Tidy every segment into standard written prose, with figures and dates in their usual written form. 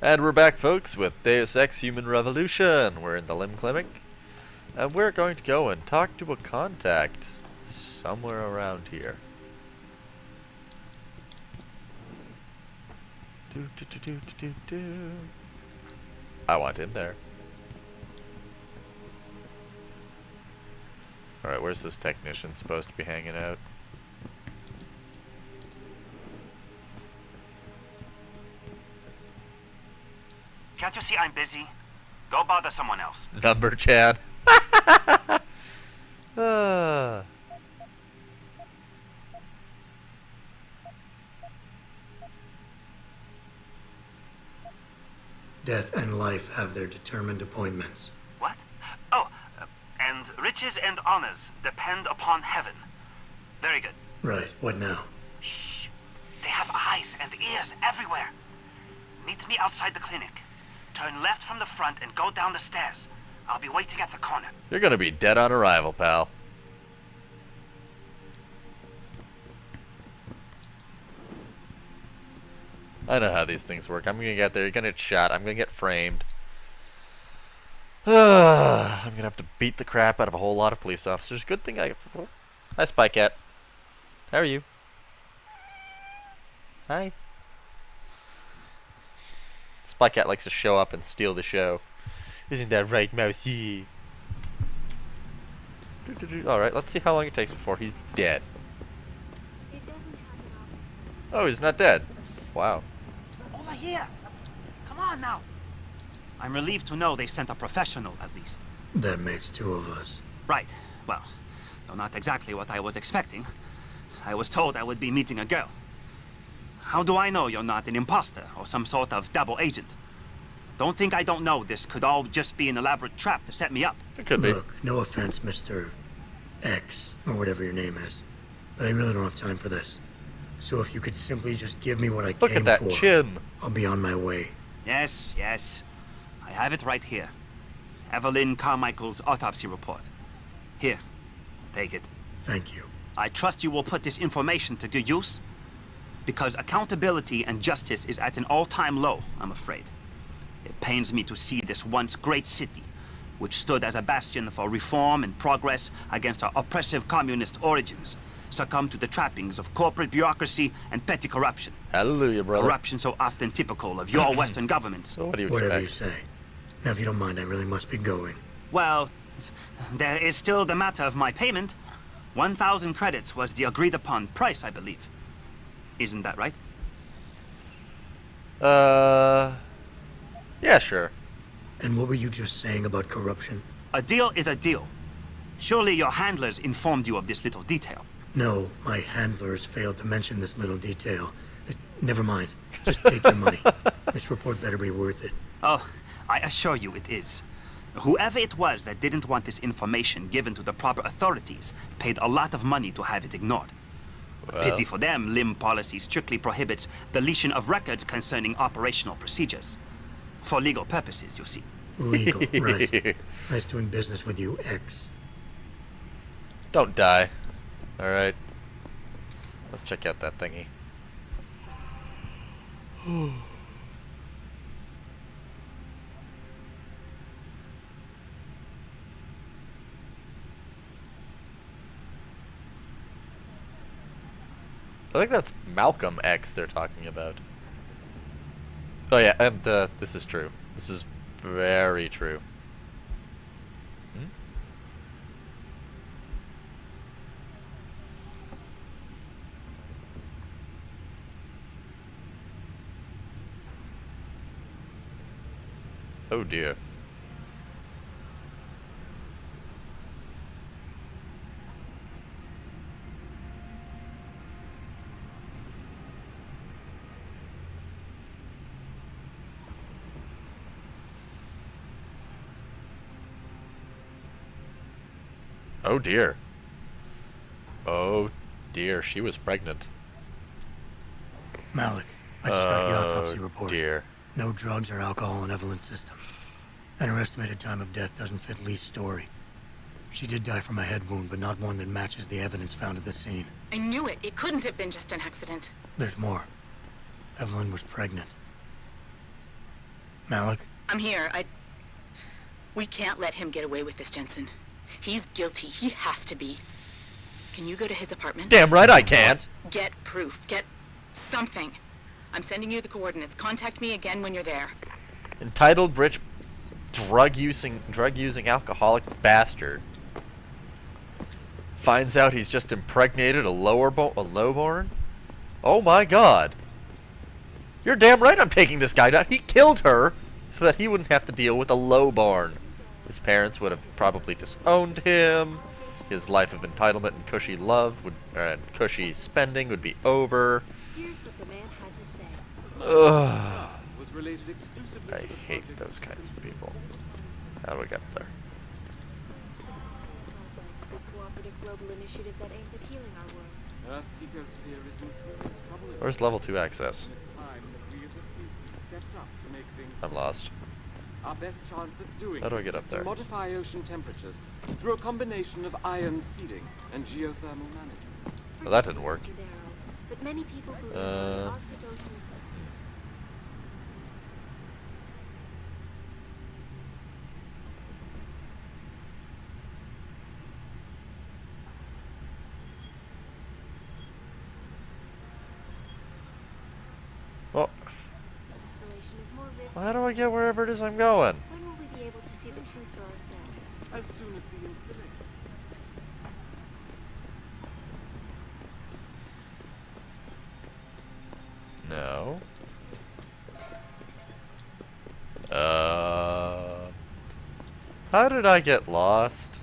And we're back, folks, with Deus Ex Human Revolution. We're in the Limb Clinic, and we're going to go and talk to a contact somewhere around here. I want in there. Alright, where's this technician supposed to be hanging out? Can't you see I'm busy? Go bother someone else. Number Chad. Ah. Death and life have their determined appointments. What? Oh, and riches and honors depend upon heaven. Very good. Right, what now? Shh. They have eyes and ears everywhere. Meet me outside the clinic. Turn left from the front and go down the stairs. I'll be waiting at the corner. You're gonna be dead on arrival, pal. I know how these things work. I'm gonna get there, you're gonna get shot, I'm gonna get framed. I'm gonna have to beat the crap out of a whole lot of police officers. Good thing I... Hi, Spy Cat. How are you? Hi. Spy Cat likes to show up and steal the show. Isn't that right, Mousy? Alright, let's see how long it takes before he's dead. Oh, he's not dead. Wow. Over here. Come on now. I'm relieved to know they sent a professional, at least. That makes two of us. Right. Well, though not exactly what I was expecting. I was told I would be meeting a girl. How do I know you're not an imposter or some sort of double agent? Don't think I don't know this could all just be an elaborate trap to set me up. It could be. Look, no offense, Mr. X, or whatever your name is, but I really don't have time for this. So if you could simply just give me what I Look came at that for, chin. I'll be on my way. Yes, yes. I have it right here. Evelyn Carmichael's autopsy report. Here, take it. Thank you. I trust you will put this information to good use, because accountability and justice is at an all-time low, I'm afraid. It pains me to see this once great city, which stood as a bastion for reform and progress against our oppressive communist origins, succumb to the trappings of corporate bureaucracy and petty corruption. Hallelujah, brother. Corruption so often typical of your Western governments. So what do you Whatever you expect? say. Now, if you don't mind, I really must be going. Well, there is still the matter of my payment. 1,000 credits was the agreed-upon price, I believe. Isn't that right? Yeah, sure. And what were you just saying about corruption? A deal is a deal. Surely your handlers informed you of this little detail. No, my handlers failed to mention this little detail. Never mind. Just take your money. This report better be worth it. Oh, I assure you it is. Whoever it was that didn't want this information given to the proper authorities paid a lot of money to have it ignored. Well. Pity for them, LIM policy strictly prohibits deletion of records concerning operational procedures. For legal purposes, you see. Legal, right. Nice doing business with you, X. Don't die. Alright. Let's check out that thingy. I think that's Malcolm X they're talking about. Oh yeah, and this is true. This is very true. Hmm? Oh dear. Oh dear. Oh dear, she was pregnant. Malik, I just got the autopsy Oh report. dear. No drugs or alcohol in Evelyn's system. And her estimated time of death doesn't fit Lee's story. She did die from a head wound, but not one that matches the evidence found at the scene. I knew it. It couldn't have been just an accident. There's more. Evelyn was pregnant. Malik? I'm here. We can't let him get away with this, Jensen. He's guilty. He has to be. Can you go to his apartment? Damn right I can't. Get proof. Get something. I'm sending you the coordinates. Contact me again when you're there. Entitled, rich, drug-using alcoholic bastard finds out he's just impregnated a lowborn? Oh my god. You're damn right I'm taking this guy down. He killed her so that he wouldn't have to deal with a lowborn. His parents would have probably disowned him. His life of entitlement and cushy love and cushy spending would be over. Here's what the man had to say. Ugh. Was related exclusively I to the hate project those kinds of people. How do we get there? A cooperative global initiative that aims at healing our world. Earth's ecosphere is in serious trouble. Where's level 2 access? It's time that we as a species stepped up to make things I'm lost. Our best chance at doing How do I this get up is there? to modify ocean temperatures through a combination of ion seeding and geothermal management. Well, that didn't work. But many people believe that the Arctic Ocean. Well, Installation is more risky. how do I get wherever it is I'm going? When will we be able to see the truth for ourselves? As soon as the installation. No. How did I get lost?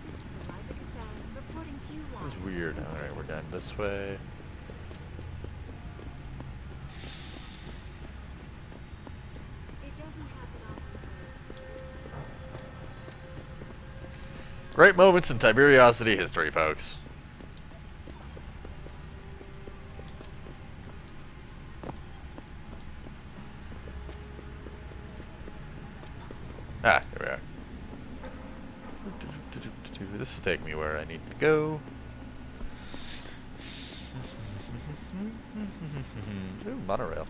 This is Eliza Cassan reporting to you This is live. weird. Alright, we're going this way. It doesn't happen often. Great moments in Tiberiosity history, folks. Ah, here we are. This will take me where I need to go. Ooh, monorail.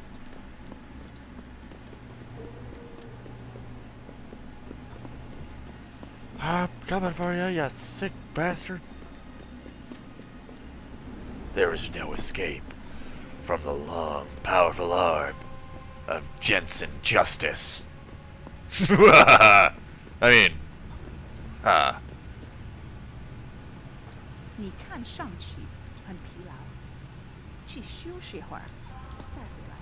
I'm coming for you, you sick bastard. There is no escape from the long, powerful arm of Jensen Justice. I mean, 你看上去很疲劳，去休息会儿，再回来。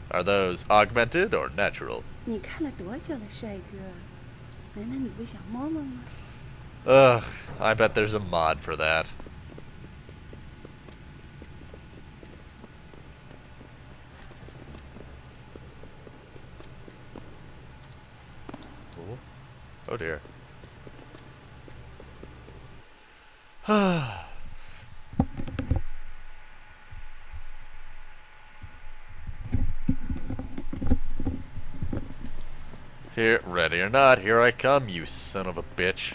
are those augmented or natural? 你看了多久了，帅哥？难道你不想摸摸吗？ Ugh, I bet there's a mod for that. Cool. Oh dear. Here, ready or not, here I come, you son of a bitch.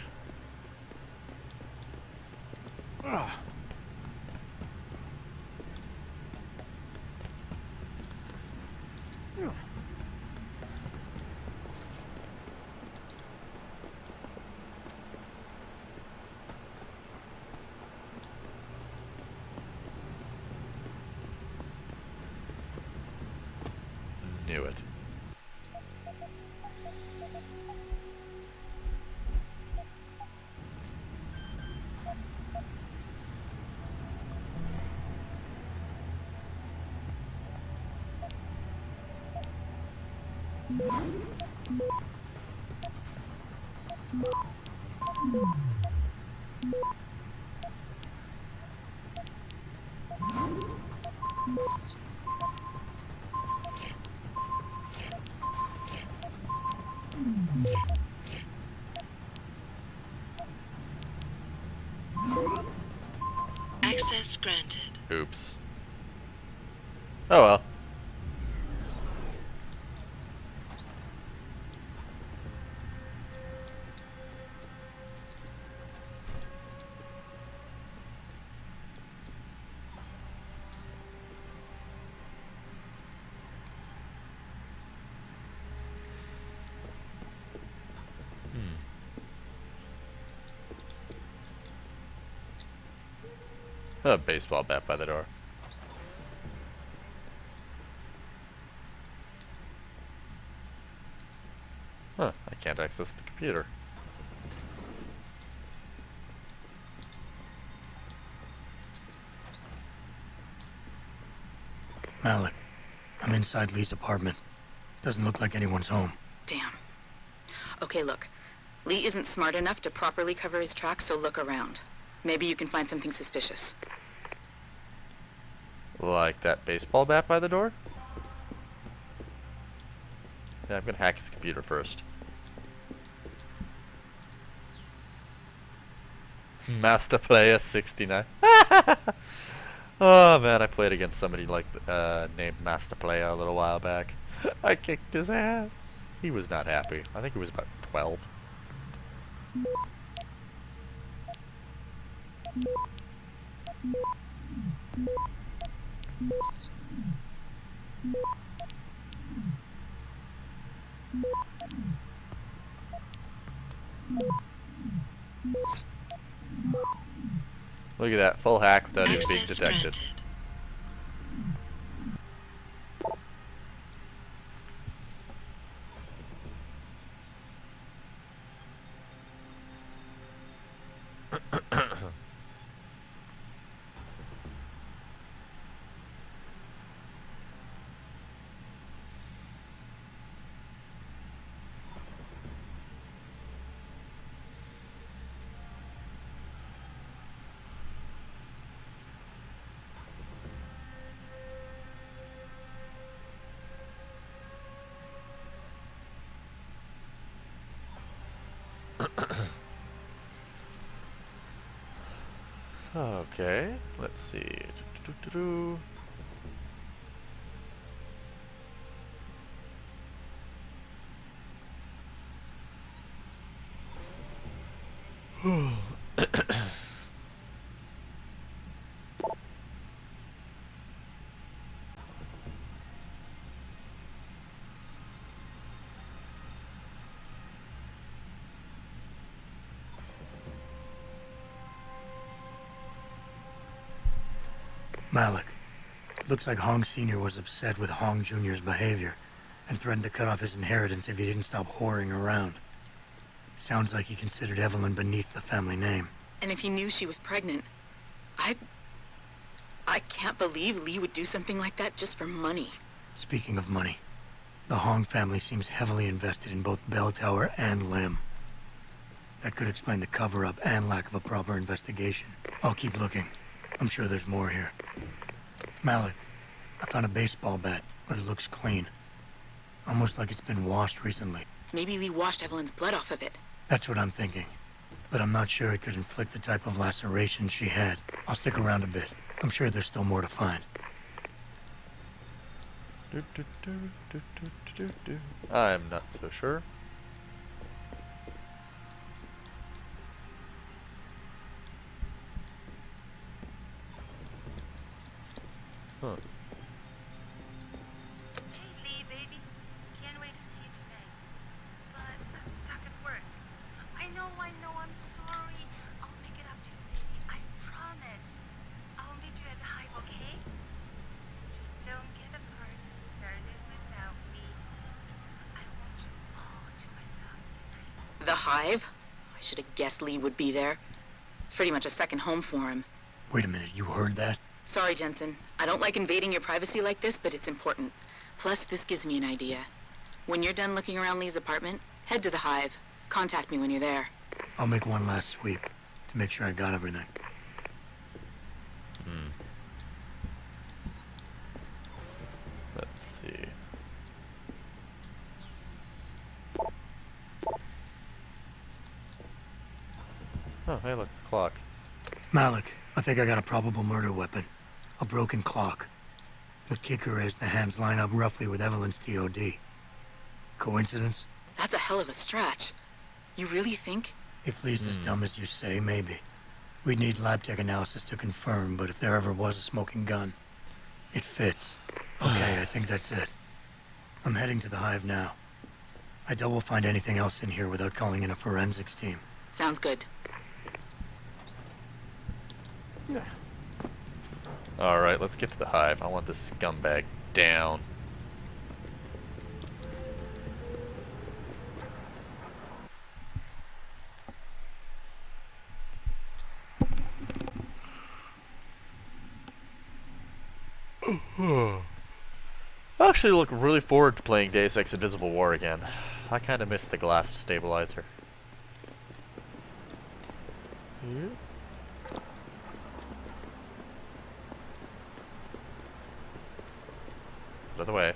Knew it. Access granted. Oops. Oh well. A baseball bat by the door. Huh, I can't access the computer. Malik, I'm inside Lee's apartment. Doesn't look like anyone's home. Damn. Okay, look. Lee isn't smart enough to properly cover his tracks, so look around. Maybe you can find something suspicious. Like that baseball bat by the door? Yeah, I'm gonna hack his computer first. Master Player 69. Oh man, I played against somebody like named Master Player a little while back. I kicked his ass. He was not happy. I think he was about 12. Look at that, full hack without even being Access detected. granted. Okay, let's see. Do-do-do-do. Malik, looks like Hong Sr. was upset with Hong Jr.'s behavior and threatened to cut off his inheritance if he didn't stop whoring around. Sounds like he considered Evelyn beneath the family name. And if he knew she was pregnant, I can't believe Lee would do something like that just for money. Speaking of money, the Hong family seems heavily invested in both Bell Tower and Lim. That could explain the cover-up and lack of a proper investigation. I'll keep looking. I'm sure there's more here. Malik, I found a baseball bat, but it looks clean. Almost like it's been washed recently. Maybe Lee washed Evelyn's blood off of it. That's what I'm thinking. But I'm not sure it could inflict the type of laceration she had. I'll stick around a bit. I'm sure there's still more to find. I'm not so sure. Huh. Hey, Lee, baby. Can't wait to see you tonight. But I'm stuck at work. I know, I'm sorry. I'll make it up to you, baby. I promise. I'll meet you at the Hive, okay? Just don't get a party started without me. I want you all to myself tonight. The Hive? I should have guessed Lee would be there. It's pretty much a second home for him. Wait a minute, you heard that? Sorry, Jensen. I don't like invading your privacy like this, but it's important. Plus, this gives me an idea. When you're done looking around Lee's apartment, head to the Hive. Contact me when you're there. I'll make one last sweep to make sure I got everything. Let's see. Oh, hey, look, clock. Malik, I think I got a probable murder weapon. A broken clock. The kicker is the hands line up roughly with Evelyn's TOD. Coincidence? That's a hell of a stretch. You really think? If Lee's as dumb as you say, maybe. We'd need lab tech analysis to confirm, but if there ever was a smoking gun, it fits. Okay, I think that's it. I'm heading to the Hive now. I doubt we'll find anything else in here without calling in a forensics team. Sounds good. Alright, let's get to the hive. I want this scumbag down. I actually look really forward to playing Deus Ex Invisible War again. I kind of miss the glass stabilizer. Here? Out of the way.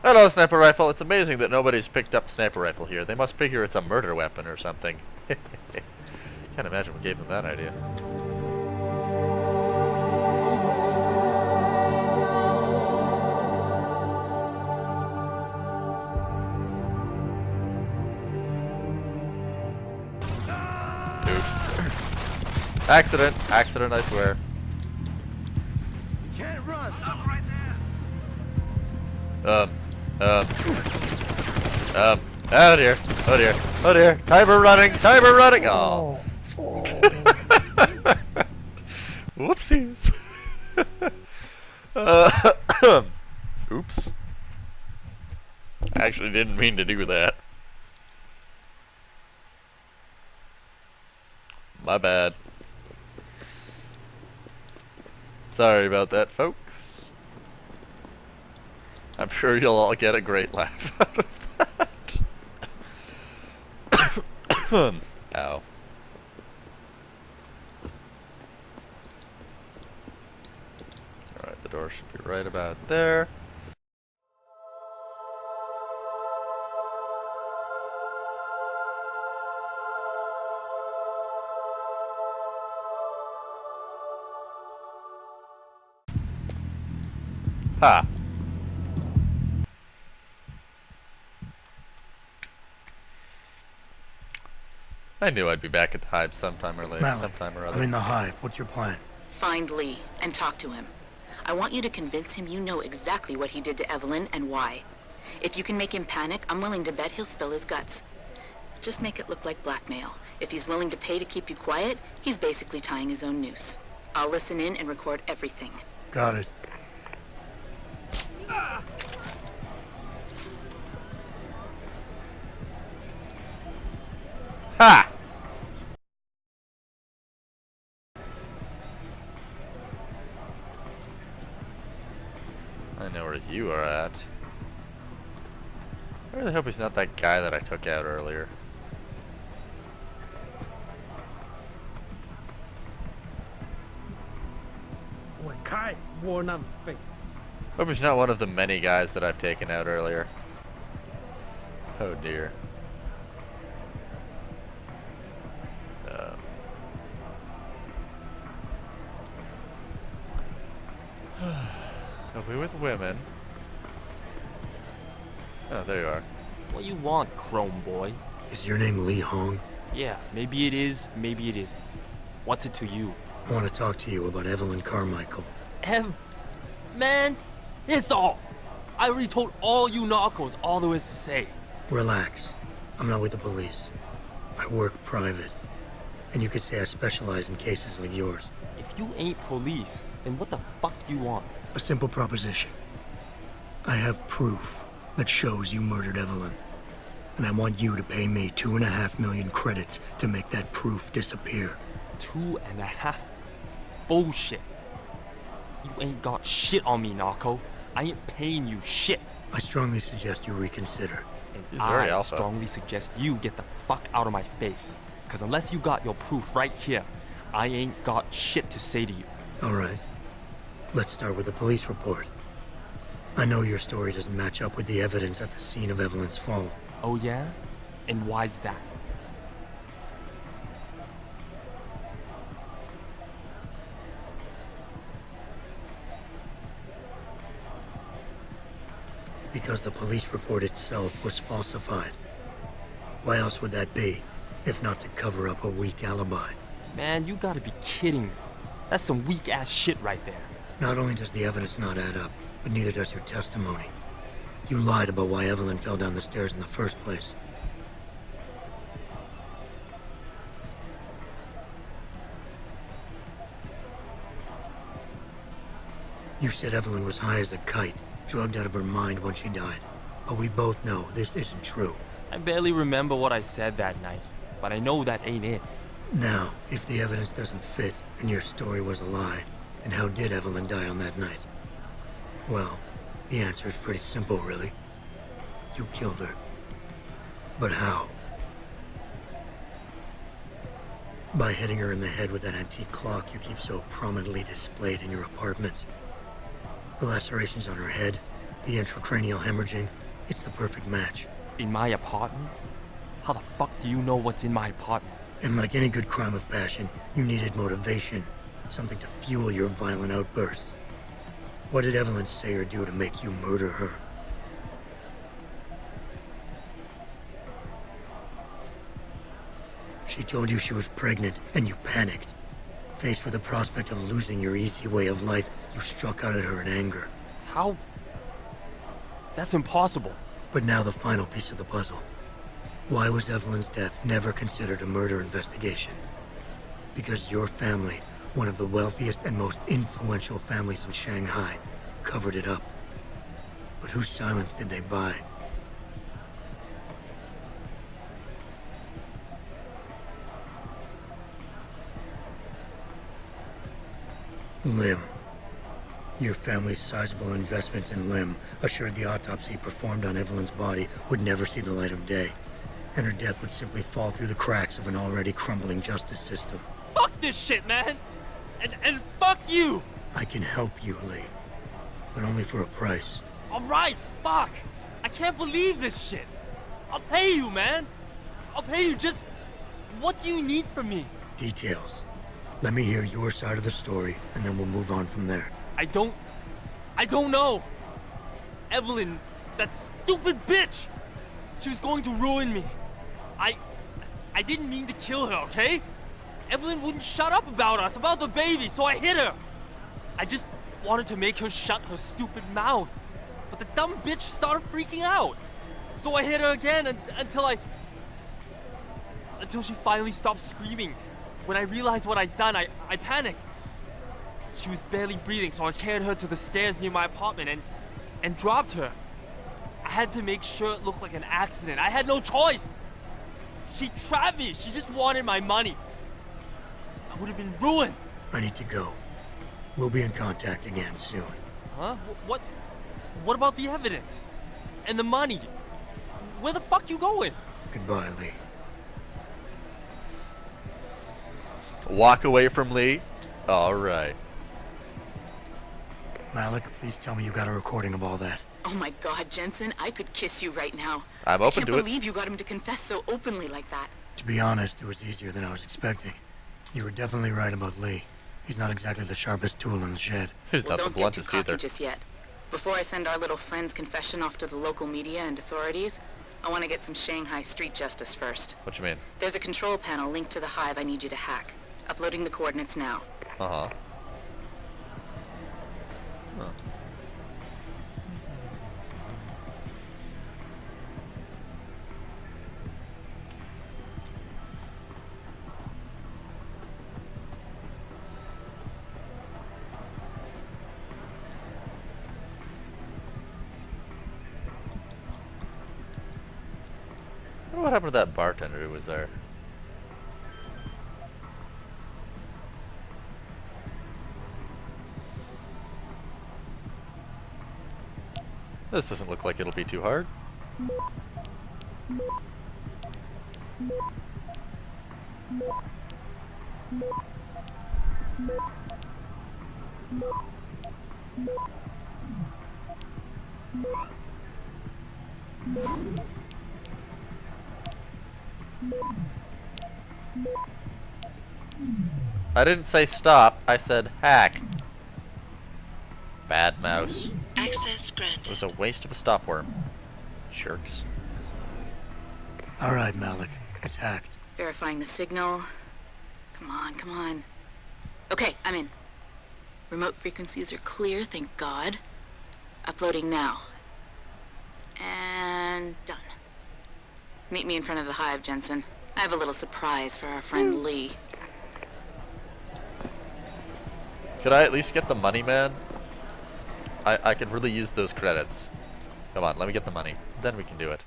Hello, sniper rifle. It's amazing that nobody's picked up a sniper rifle here. They must figure it's a murder weapon or something. Can't imagine what gave them that idea. Oops. Accident. Accident, I swear. You can't run. Stop right Oh dear. Oh dear. Oh dear. Timer running. Timer running. Oh. Whoopsies. Oops. I actually didn't mean to do that. My bad. Sorry about that, folks. I'm sure you'll all get a great laugh out of that. Ow. Alright, the door should be right about there. Ha! I knew I'd be back at the hive sometime or later, Malik, sometime or other. I'm in the hive. What's your plan? Find Lee and talk to him. I want you to convince him you know exactly what he did to Evelyn and why. If you can make him panic, I'm willing to bet he'll spill his guts. Just make it look like blackmail. If he's willing to pay to keep you quiet, he's basically tying his own noose. I'll listen in and record everything. Got it. Ha! I know where you are at. I really hope he's not that guy that I took out earlier. Hope he's not one of the many guys that I've taken out earlier. Oh dear. He'll be with women. Oh, there you are. What you want, Chrome Boy? Is your name Lee Hong? Yeah, maybe it is, maybe it isn't. What's it to you? I want to talk to you about Evelyn Carmichael. Man, it's off! I already told all you narcos all there is to say. Relax. I'm not with the police. I work private. And you could say I specialize in cases like yours. If you ain't police, then what the fuck you want? A simple proposition. I have proof that shows you murdered Evelyn. And I want you to pay me 2.5 million credits to make that proof disappear. 2.5? Bullshit. You ain't got shit on me, narco. I ain't paying you shit. I strongly suggest you reconsider. And He's very I alpha. strongly suggest you get the fuck out of my face. Cause unless you got your proof right here, I ain't got shit to say to you. All right. Let's start with the police report. I know your story doesn't match up with the evidence at the scene of Evelyn's fall. Oh yeah? And why's that? Because the police report itself was falsified. Why else would that be, if not to cover up a weak alibi? Man, you gotta be kidding me. That's some weak-ass shit right there. Not only does the evidence not add up, but neither does your testimony. You lied about why Evelyn fell down the stairs in the first place. You said Evelyn was high as a kite, drugged out of her mind when she died. But we both know this isn't true. I barely remember what I said that night, but I know that ain't it. Now, if the evidence doesn't fit and your story was a lie, then how did Evelyn die on that night? Well, the answer is pretty simple, really. You killed her. But how? By hitting her in the head with that antique clock you keep so prominently displayed in your apartment. The lacerations on her head, the intracranial hemorrhaging, it's the perfect match. In my apartment? How the fuck do you know what's in my apartment? And like any good crime of passion, you needed motivation, something to fuel your violent outbursts. What did Evelyn say or do to make you murder her? She told you she was pregnant, and you panicked. Faced with the prospect of losing your easy way of life, you struck out at her in anger. How? That's impossible. But now the final piece of the puzzle. Why was Evelyn's death never considered a murder investigation? Because your family, one of the wealthiest and most influential families in Shanghai, covered it up. But whose silence did they buy? Lim. Your family's sizable investments in Lim assured the autopsy performed on Evelyn's body would never see the light of day, and her death would simply fall through the cracks of an already crumbling justice system. Fuck this shit, man! And fuck you! I can help you, Lee, but only for a price. Alright, fuck! I can't believe this shit! I'll pay you, man! I'll pay you, just... What do you need from me? Details. Let me hear your side of the story, and then we'll move on from there. I don't know. Evelyn, that stupid bitch! She was going to ruin me. I didn't mean to kill her, okay? Evelyn wouldn't shut up about us, about the baby, so I hit her. I just wanted to make her shut her stupid mouth. But the dumb bitch started freaking out. So I hit her again until she finally stopped screaming. When I realized what I'd done, I panicked. She was barely breathing, so I carried her to the stairs near my apartment and dropped her. I had to make sure it looked like an accident. I had no choice. She trapped me. She just wanted my money. I would have been ruined. I need to go. We'll be in contact again soon. Huh? What about the evidence? And the money? Where the fuck you going? Goodbye, Lee. Walk away from Lee? Alright. Malik, please tell me you got a recording of all that. Oh my God, Jensen, I could kiss you right now. I'm open to I it. can't believe you got him to confess so openly like that. To be honest, it was easier than I was expecting. You were definitely right about Lee. He's not exactly the sharpest tool in the shed. He's Well, not the don't get too bluntest cocky either. just yet. Before I send our little friend's confession off to the local media and authorities, I want to get some Shanghai street justice first. What you mean? There's a control panel linked to the hive I need you to hack. Uploading the coordinates now. Uh-huh. Huh. What happened to that bartender who was there? This doesn't look like it'll be too hard. I didn't say stop, I said hack. Bad mouse. Access It granted. was a waste of a stopworm. Jerks. All right, Malik. It's hacked. Verifying the signal. Come on, come on. Okay, I'm in. Remote frequencies are clear, thank God. Uploading now. And done. Meet me in front of the hive, Jensen. I have a little surprise for our friend Lee. Could I at least get the money, man? I could really use those credits. Come on, let me get the money. Then we can do it.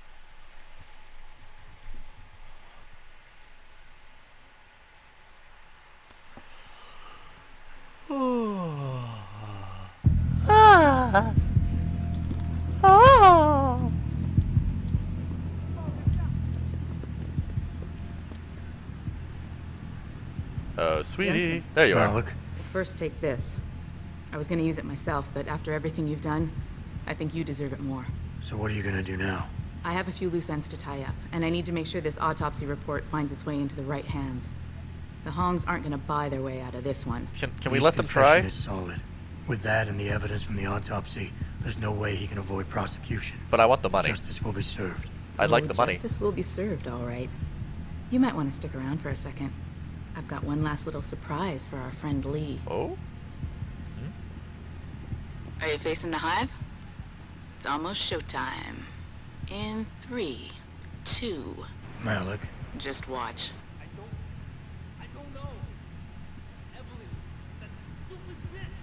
Oh, sweetie. Jensen. There you are. Malik, First, take this. I was gonna use it myself, but after everything you've done, I think you deserve it more. so what are you gonna do now? I have a few loose ends to tie up, and I need to make sure this autopsy report finds its way into the right hands. The Hongs aren't gonna buy their way out of this one. Can we Lee's let them confession try? is solid. With that and the evidence from the autopsy, there's no way he can avoid prosecution. But I want the money. Justice will be served. I'd like Oh, the money. Justice will be served, all right. You might want to stick around for a second. I've got one last little surprise for our friend Lee. Oh? Are you facing the hive? It's almost showtime. In 3, 2, Malik, just watch. I don't know. Evelyn, that stupid bitch.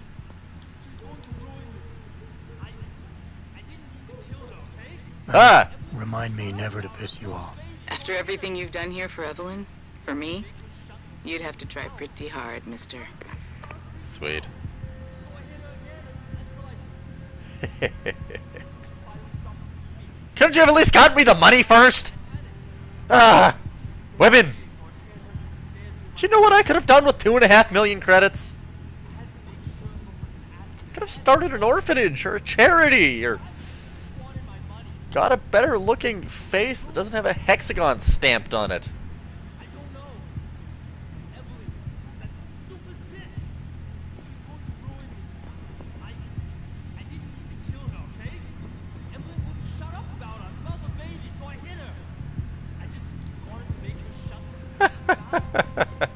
She's going to ruin me. I didn't mean to kill her, okay? Ah! remind me never to piss you off. After everything you've done here for Evelyn, for me, you'd have to try pretty hard, mister. Sweet. Couldn't you have at least gotten me the money first? Ah! Women! Do you know what I could have done with 2.5 million credits? Could have started an orphanage or a charity or got a better looking face that doesn't have a hexagon stamped on it. I don't know. Evelyn, that stupid bitch. She's going to ruin me. I didn't mean to kill her, okay? Evelyn wouldn't shut up about the baby, so I hit her. I just wanted to make her shut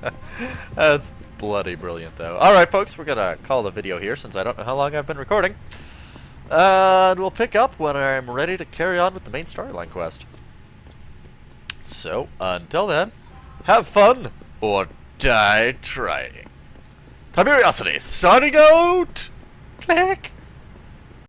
up. That's bloody brilliant, though. Alright, folks, we're gonna call the video here since I don't know how long I've been recording. And we'll pick up when I'm ready to carry on with the main storyline quest. So, until then, have fun or die trying. Tiberiosity signing out! Click!